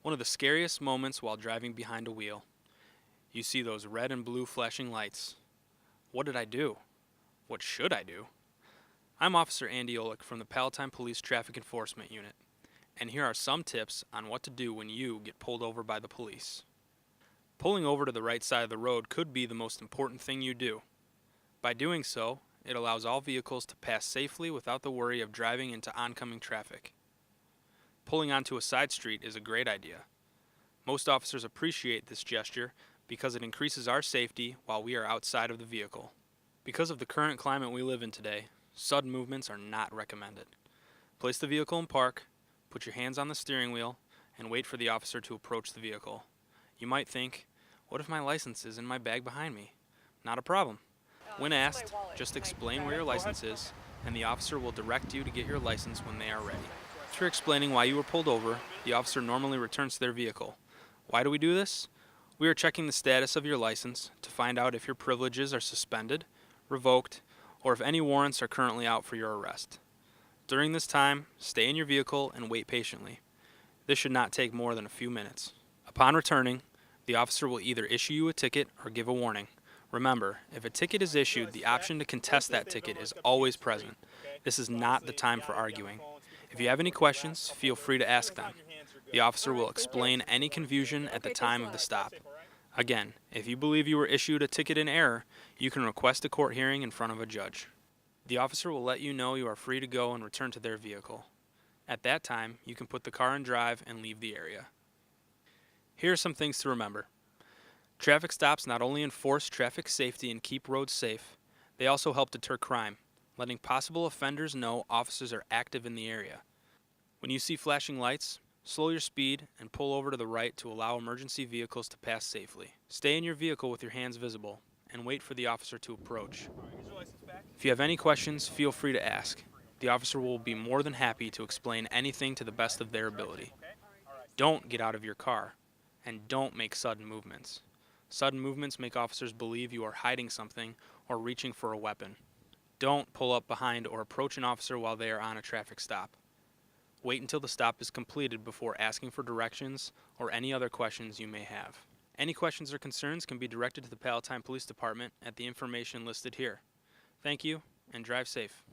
One of the scariest moments while driving behind a wheel. You see those red and blue flashing lights. What did I do? What should I do? I'm Officer Andy Olick from the Palatine Police Traffic Enforcement Unit, and here are some tips on what to do when you get pulled over by the police. Pulling over to the right side of the road could be the most important thing you do. By doing so, it allows all vehicles to pass safely without the worry of driving into oncoming traffic. Pulling onto a side street is a great idea. Most officers appreciate this gesture because it increases our safety while we are outside of the vehicle. Because of the current climate we live in today, sudden movements are not recommended. Place the vehicle in park, put your hands on the steering wheel, and wait for the officer to approach the vehicle. You might think, what if my license is in my bag behind me? Not a problem. When asked, just explain where your license is, and the officer will direct you to get your license when they are ready. After explaining why you were pulled over, the officer normally returns to their vehicle. Why do we do this? We are checking the status of your license to find out if your privileges are suspended, revoked, or if any warrants are currently out for your arrest. During this time, stay in your vehicle and wait patiently. This should not take more than a few minutes. Upon returning, the officer will either issue you a ticket or give a warning. Remember, if a ticket is issued, the option to contest that ticket is always present. This is not the time for arguing. If you have any questions, feel free to ask them. The officer will explain any confusion at the time of the stop. Again, if you believe you were issued a ticket in error, you can request a court hearing in front of a judge. The officer will let you know you are free to go and return to their vehicle. At that time, you can put the car in drive and leave the area. Here are some things to remember. Traffic stops not only enforce traffic safety and keep roads safe, they also help deter crime, letting possible offenders know officers are active in the area. When you see flashing lights, slow your speed and pull over to the right to allow emergency vehicles to pass safely. Stay in your vehicle with your hands visible and wait for the officer to approach. If you have any questions, feel free to ask. The officer will be more than happy to explain anything to the best of their ability. Don't get out of your car, and don't make sudden movements. Sudden movements make officers believe you are hiding something or reaching for a weapon. Don't pull up behind or approach an officer while they are on a traffic stop. Wait until the stop is completed before asking for directions or any other questions you may have. Any questions or concerns can be directed to the Palatine Police Department at the information listed here. Thank you, and drive safe.